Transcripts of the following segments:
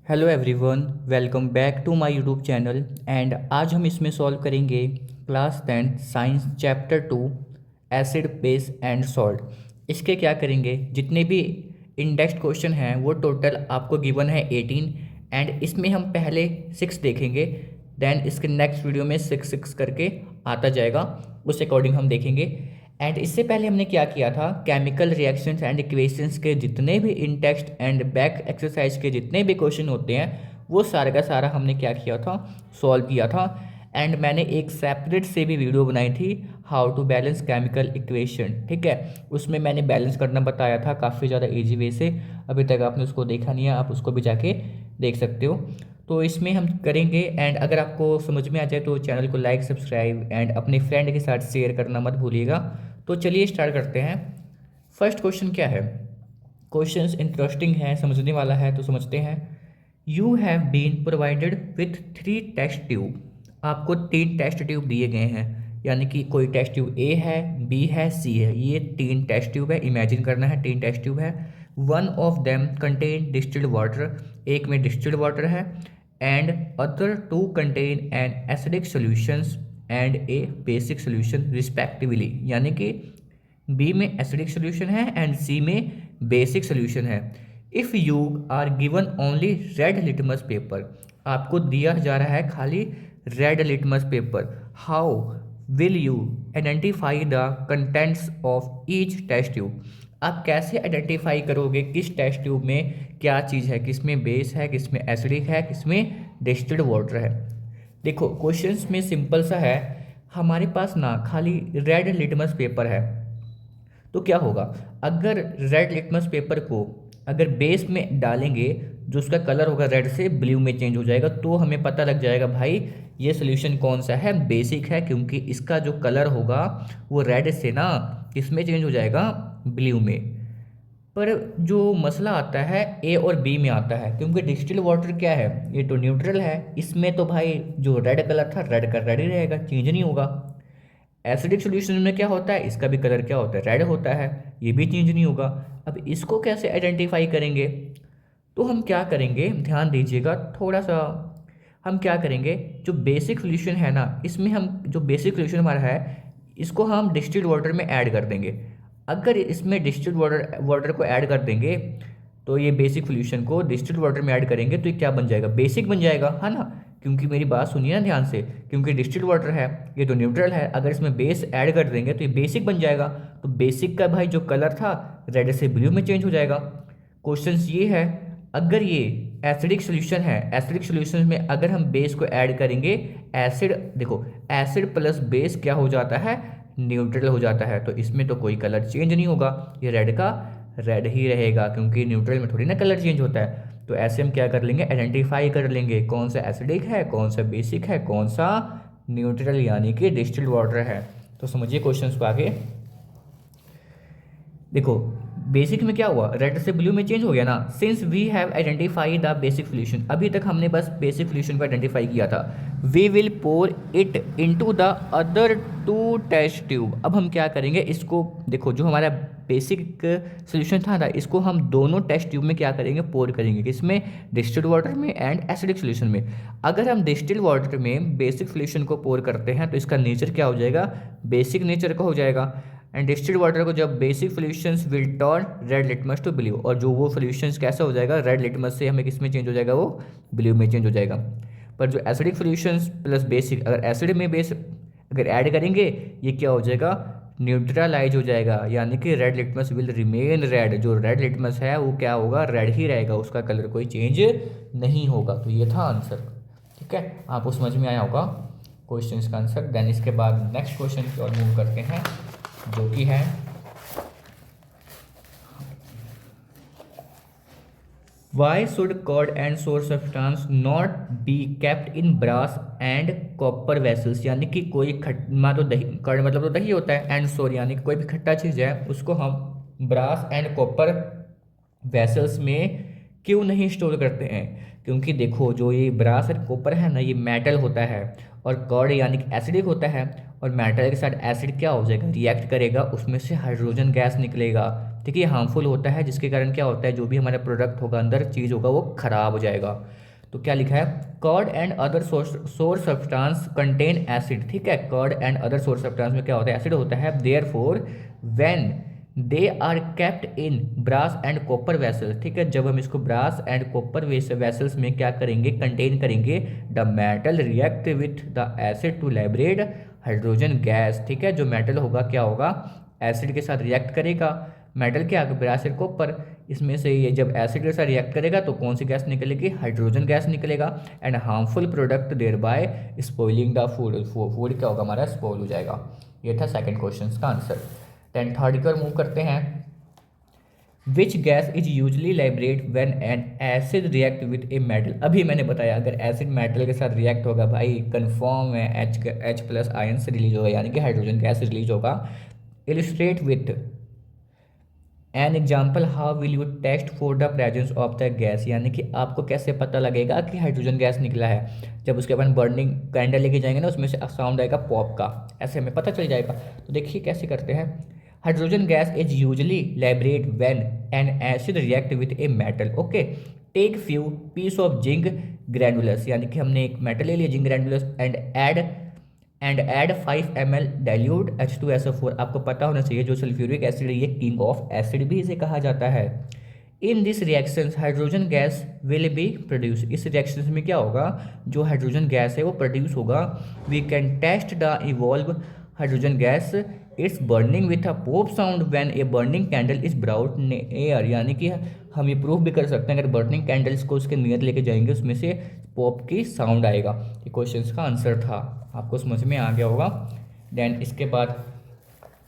Hello everyone, welcome back to my YouTube channel. And आज हम इसमें सॉल्व करेंगे class 10 science chapter 2 acid base and salt. इसके क्या करेंगे, जितने भी इंडेक्स्ड क्वेश्चन हैं वो टोटल आपको गिवन है 18। एंड इसमें हम पहले 6 देखेंगे, देन इसके नेक्स्ट वीडियो में 6 करके आता जाएगा, उस अकॉर्डिंग हम देखेंगे। एंड इससे पहले हमने क्या किया था, केमिकल रिएक्शंस एंड इक्वेशंस के जितने भी इन टेक्स्ट एंड बैक एक्सरसाइज के जितने भी क्वेश्चन होते हैं वो सारा का सारा हमने क्या किया था, सॉल्व किया था। एंड मैंने एक सेपरेट से भी वीडियो बनाई थी, how to balance chemical equation, ठीक है। उसमें मैंने बैलेंस करना बताया था काफ़ी ज़्यादा ईजी वे से। अभी तक आपने उसको देखा नहीं है, आप उसको भी जाके देख सकते हो। तो इसमें हम करेंगे, एंड अगर आपको समझ में आ जाए तो चैनल को लाइक, सब्सक्राइब एंड अपने फ्रेंड के साथ शेयर करना मत भूलिएगा। तो चलिए स्टार्ट करते हैं। फर्स्ट क्वेश्चन क्या है, क्वेश्चन इंटरेस्टिंग है, समझने वाला है, तो समझते हैं। You have been provided with 3 test tube. आपको 3 टेस्ट ट्यूब दिए गए हैं, यानी कि कोई टेस्ट ट्यूब ए है, बी है, सी है। ये 3 टेस्ट ट्यूब है, इमेजिन करना है 3 टेस्ट ट्यूब है। One of them contain distilled water, एक में डिस्टिल्ड वाटर है। And other 2 contain an acidic solutions and a basic solution respectively, यानी कि बी में एसिडिक सॉल्यूशन है एंड सी में बेसिक सॉल्यूशन है। If you are given only red litmus paper, आपको दिया जा रहा है खाली red litmus paper, how will you identify the contents of each test tube. आप कैसे आइडेंटिफाई करोगे किस टेस्ट ट्यूब में क्या चीज़ है, किस में बेस है, किस में एसिडिक है, किस में डिस्टिल्ड वाटर है। देखो क्वेश्चंस में सिंपल सा है, हमारे पास ना खाली रेड लिटमस पेपर है। तो क्या होगा, अगर रेड लिटमस पेपर को अगर बेस में डालेंगे, जो उसका कलर होगा रेड से ब्लू में चेंज हो जाएगा, तो हमें पता लग जाएगा भाई ये सोल्यूशन कौन सा है, बेसिक है, क्योंकि इसका जो कलर होगा वो रेड से ना किसमें चेंज हो जाएगा, ब्लू में। पर जो मसला आता है ए और बी में आता है, क्योंकि डिस्टिल वाटर क्या है, ये तो न्यूट्रल है, इसमें तो भाई जो रेड कलर था रेड का रेड ही रहेगा, चेंज नहीं होगा। एसिडिक सॉल्यूशन में क्या होता है, इसका भी कलर क्या होता है, रेड होता है, ये भी चेंज नहीं होगा। अब इसको कैसे आइडेंटिफाई करेंगे, तो हम क्या करेंगे, ध्यान दीजिएगा थोड़ा सा। हम क्या करेंगे, जो बेसिक सॉल्यूशन है ना, इसमें हम जो बेसिक सॉल्यूशन हमारा है इसको हम डिस्टिल्ड वाटर में ऐड कर देंगे। अगर इसमें डिस्टिल्ड वाटर वाटर को ऐड कर देंगे, तो ये बेसिक सॉल्यूशन को डिस्टिल्ड वाटर में ऐड करेंगे तो ये क्या बन जाएगा, बेसिक बन जाएगा, है ना। क्योंकि मेरी बात सुनिए ना ध्यान से, क्योंकि डिस्टिल्ड वाटर है, ये तो न्यूट्रल है, अगर इसमें बेस ऐड कर देंगे तो ये बेसिक बन जाएगा। तो बेसिक का भाई जो कलर था रेड से ब्लू में चेंज हो जाएगा। क्वेश्चन ये है, अगर ये एसिडिक सॉल्यूशन है, एसिडिक सॉल्यूशन में अगर हम बेस को ऐड करेंगे, एसिड देखो एसिड प्लस बेस क्या हो जाता है, न्यूट्रल हो जाता है, तो इसमें तो कोई कलर चेंज नहीं होगा, ये रेड का रेड ही रहेगा, क्योंकि न्यूट्रल में थोड़ी ना कलर चेंज होता है। तो ऐसे हम क्या कर लेंगे, आइडेंटिफाई कर लेंगे कौन सा एसिडिक है, कौन सा बेसिक है, कौन सा न्यूट्रल यानी कि डिस्टिल्ड वाटर है। तो समझिए क्वेश्चन को आगे। देखो बेसिक में क्या हुआ, रेड से ब्लू में चेंज हो गया ना, since we have identify the basic solution, अभी तक हमने बस बेसिक सॉल्यूशन को आइडेंटिफाई किया था। We will pour it into the other 2 test tube. अब हम क्या करेंगे इसको, देखो जो हमारा बेसिक सॉल्यूशन था ना, इसको हम दोनों टेस्ट ट्यूब में क्या करेंगे, पोर करेंगे, किसमें, डिस्टिल्ड वाटर में एंड एसिडिक सॉल्यूशन में। अगर हम डिस्टिल्ड वाटर में बेसिक सॉल्यूशन को पोर करते हैं तो इसका नेचर क्या हो जाएगा, बेसिक नेचर का हो जाएगा। एंड डिस्टिल्ड वाटर को जब basic solutions will turn red litmus to blue, और जो वो सॉल्यूशंस कैसा हो जाएगा, रेड लिटमस से हमें किस में चेंज हो जाएगा, वो ब्लू में चेंज हो जाएगा। पर जो एसिडिक सॉल्यूशंस प्लस बेसिक, अगर एसिड में बेस अगर ऐड करेंगे, ये क्या हो जाएगा, न्यूट्रलाइज हो जाएगा, यानी कि red litmus will remain red, जो रेड लिटमस है वो क्या होगा, रेड ही रहेगा, उसका कलर कोई चेंज नहीं होगा। तो ये था आंसर, ठीक है, आपको समझ में आया होगा क्वेश्चन का आंसर। देन इसके बाद नेक्स्ट क्वेश्चन की ओर मूव करते हैं, जो कि है why should curd and sour substance not be kept in brass and copper vessels, यानी कि कोई खट्टा, तो दही, कर्ड मतलब तो दही होता है, एंड सोर यानी कि कोई भी खट्टा चीज़ है उसको हम ब्रास एंड कॉपर वेसल्स में क्यों नहीं स्टोर करते हैं। क्योंकि देखो जो ये ब्रास और कॉपर है ना, ये मेटल होता है, और कर्ड यानी कि एसिडिक होता है, और मेटल के साथ एसिड क्या हो जाएगा, रिएक्ट करेगा, उसमें से हाइड्रोजन गैस निकलेगा, ठीक है, ये हार्मफुल होता है, जिसके कारण क्या होता है, जो भी हमारा प्रोडक्ट होगा, अंदर चीज़ होगा, वो खराब हो जाएगा। तो क्या लिखा है, curd and other sour substance contain acid. ठीक है, curd and other sour substance में क्या होता है, एसिड होता है। Therefore when they are kept in brass and copper vessels. ठीक है, जब हम इसको ब्रास एंड कॉपर वेसल्स में क्या करेंगे, कंटेन करेंगे, the metal react with the acid to liberate hydrogen gas. ठीक है, जो मेटल होगा क्या होगा, एसिड के साथ रिएक्ट करेगा। मेटल क्या है, ब्रास एंड कॉपर, इसमें से ये जब एसिड के साथ रिएक्ट करेगा तो कौन सी गैस निकलेगी, हाइड्रोजन गैस निकलेगा। And harmful product thereby spoiling the food, food क्या होगा हमारा, स्पॉइल हो जाएगा। ये था सेकंड क्वेश्चन का आंसर। देन थर्ड की ओर मूव करते हैं। Which gas is usually liberate when an acid react with a metal. अभी मैंने बताया, अगर एसिड मेटल के साथ रिएक्ट होगा भाई, कन्फर्म है एच प्लस आयन से रिलीज होगा, यानी कि हाइड्रोजन गैस रिलीज होगा। Illustrate with an example, how will you test for the presence of the gas, यानी कि आपको कैसे पता लगेगा कि हाइड्रोजन गैस निकला है। जब उसके बाद बर्निंग कैंडल लेके जाएंगे ना, उसमें से साउंड आएगा पॉप का, ऐसे हमें पता चल जाएगा। तो देखिए कैसे करते हैं। Hydrogen gas is usually liberate when an acid react with a metal. Okay, take few piece of zinc granules, यानी कि हमने एक मेटल ले लिया zinc granules, and add 5 ml dilute H2SO4। आपको पता होना चाहिए जो सल्फ्यूरिक एसिड है, ये किंग ऑफ एसिड भी इसे कहा जाता है। In this reaction hydrogen gas will be produce. इस रिएक्शन में क्या होगा, जो हाइड्रोजन गैस है वो प्रोड्यूस होगा। We can test the evolve hydrogen gas its burning with a pop sound when a burning candle is brought air, यानी कि हम ये प्रूफ भी कर सकते हैं, अगर बर्निंग कैंडल्स को उसके नियर लेके जाएंगे, उसमें से पॉप की साउंड आएगा। ये क्वेश्चन का आंसर था, आपको समझ में आ गया होगा। देन इसके बाद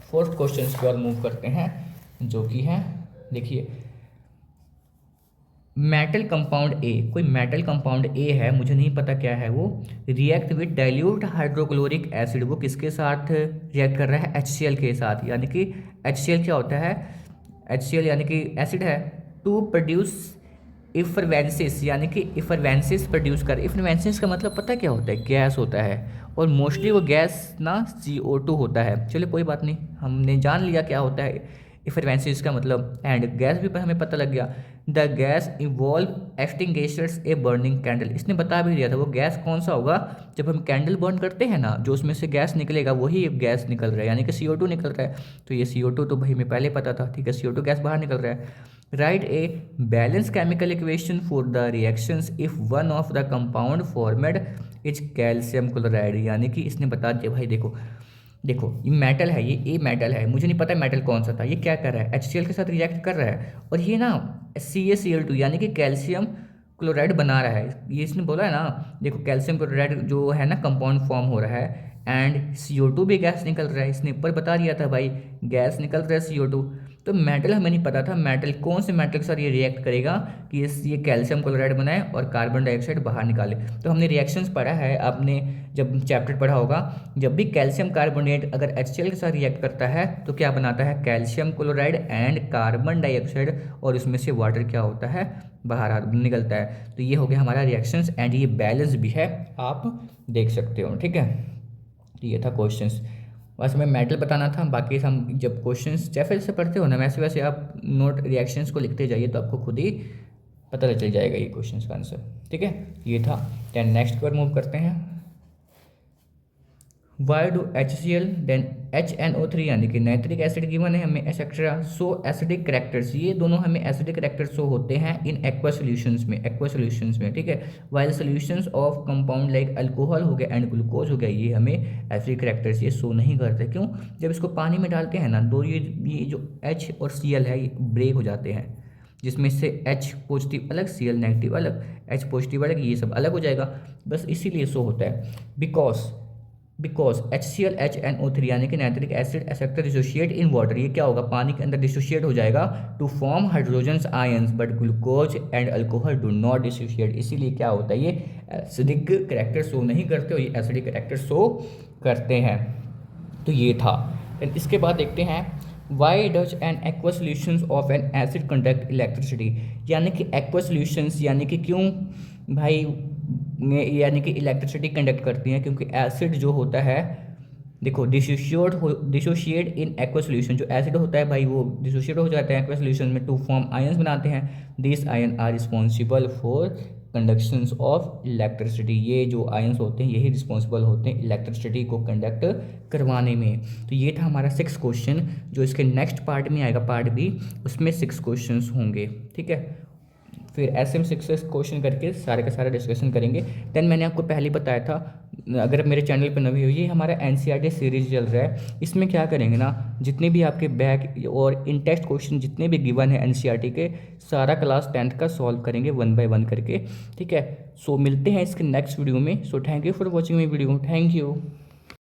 फोर्थ क्वेश्चन की ओर मूव करते हैं, जो कि है, देखिए, मेटल कंपाउंड ए, कोई मेटल कंपाउंड ए है, मुझे नहीं पता क्या है वो, react with dilute hydrochloric acid. वो किसके साथ रिएक्ट कर रहा है, HCl के साथ, यानी कि HCl क्या होता है, HCl यानी कि एसिड है, टू प्रोड्यूस इफरवेंसिस, यानी कि इफरवेंसिस प्रोड्यूस कर। इफरवेंसिस का मतलब पता क्या होता है, गैस होता है, और मोस्टली वो गैस ना CO2 होता है। चलिए कोई बात नहीं, हमने जान लिया क्या होता है इफरवेंसिस का मतलब, एंड गैस भी हमें पता लग गया। The gas evolve extinguishers A burning candle, इसने बता भी दिया था वो गैस कौन सा होगा, जब हम कैंडल बर्न करते हैं ना, जो उसमें से गैस निकलेगा वही गैस निकल रहा है, यानी कि CO2 निकल रहा है। तो ये CO2 तो भाई हमें पहले पता था, ठीक है, CO2 गैस बाहर निकल रहा है। Right a balance chemical equation for the reactions if one of the compound formed is calcium chloride, यानी कि इसने बता दिया भाई, देखो देखो ये मेटल है, ये ए मेटल है, मुझे नहीं पता मेटल कौन सा था, ये क्या कर रहा है, HCl के साथ रिएक्ट कर रहा है, और ये ना CaCl2 यानी कि कैल्शियम क्लोराइड बना रहा है। ये इसने बोला है ना, देखो कैल्शियम क्लोराइड जो है ना कंपाउंड फॉर्म हो रहा है, एंड CO2 भी गैस निकल रहा है, इसने ऊपर बता दिया था भाई, गैस निकल रहा है CO2। तो मेटल हमें नहीं पता था, मेटल कौन से मेटल के साथ ये रिएक्ट करेगा कि ये कैल्शियम क्लोराइड बनाए और कार्बन डाइऑक्साइड बाहर निकाले। तो हमने रिएक्शंस पढ़ा है, आपने जब चैप्टर पढ़ा होगा, जब भी कैल्शियम कार्बोनेट अगर HCl के साथ रिएक्ट करता है तो क्या बनाता है, calcium chloride and carbon dioxide, और उसमें से वाटर क्या होता है, बाहर निकलता है। तो ये हो गया हमारा रिएक्शंस, एंड ये बैलेंस भी है, आप देख सकते हो, ठीक है। तो ये था क्वेश्चंस, बस हमें मेटल बताना था, बाकी हम जब क्वेश्चंस जैसे जैसे पढ़ते हो ना, वैसे वैसे आप नोट रिएक्शंस को लिखते जाइए, तो आपको खुद ही पता चल जाएगा ये क्वेश्चंस का आंसर, ठीक है। ये था। देन नेक्स्ट पर मूव करते हैं। Why do HCl then HNO3, यानी कि नाइट्रिक एसिड गिवन है हमें, एक्सेट्रा सो एसिडिक करेक्टर्स, ये दोनों हमें एसिडिक करेक्टर्स शो होते हैं इन एक्वा सॉल्यूशंस में, ठीक है। While solutions of compound like alcohol हो गया एंड ग्लूकोज हो गया, ये हमें एसिडिक करेक्टर्स ये शो नहीं करते। क्यों, जब इसको पानी में डालते हैं ना, तो ये जो H और Cl है ये ब्रेक हो जाते हैं, जिसमें से H पॉजिटिव अलग, Cl नेगेटिव अलग, H पॉजिटिव अलग, ये सब अलग हो जाएगा, बस इसीलिए शो होता है। बिकॉज HCl HNO3 यानी कि nitric acid acceptor dissociate in water, ये क्या होगा, पानी के अंदर डिसोशिएट हो जाएगा to form hydrogen ions, but glucose and alcohol do not dissociate, इसीलिए क्या होता है, ये एसिडिक कैरेक्टर शो नहीं करते, और ये एसिडिक कैरेक्टर शो करते हैं। तो ये था। फिर इसके बाद देखते हैं, why does N aqua solutions of N acid conduct electricity, यानी कि एक्वा सोल्यूशंस यानी कि क्यों भाई, यानी कि इलेक्ट्रिसिटी कंडक्ट करती हैं, क्योंकि एसिड जो होता है देखो डिसोशिएट इन एक्वा सोल्यूशन, जो एसिड होता है भाई वो डिसोशिएट हो जाते हैं एक्वा सोल्यूशन में टू फॉर्म आयंस बनाते हैं। This ion are responsible for conductions of electricity, ये जो आयंस होते हैं यही रिस्पॉन्सिबल होते हैं इलेक्ट्रिसिटी को कंडक्ट करवाने में। तो ये था हमारा 6 क्वेश्चन, जो इसके नेक्स्ट पार्ट में आएगा पार्ट बी, उसमें 6 क्वेश्चन होंगे, ठीक है। फिर ऐसे हम 6 क्वेश्चन करके सारे का सारा डिस्कशन करेंगे। देन मैंने आपको पहले बताया था, अगर मेरे चैनल पर नवी हो, ये हमारा एनसीईआरटी सीरीज चल रहा है। इसमें क्या करेंगे ना, जितने भी आपके बैक और इन टेस्ट क्वेश्चन जितने भी गिवन है एनसीईआरटी के, सारा क्लास 10th का सॉल्व करेंगे 1 by 1 करके, ठीक है। सो मिलते हैं इसके नेक्स्ट वीडियो में। So thank you for watching my video, thank you.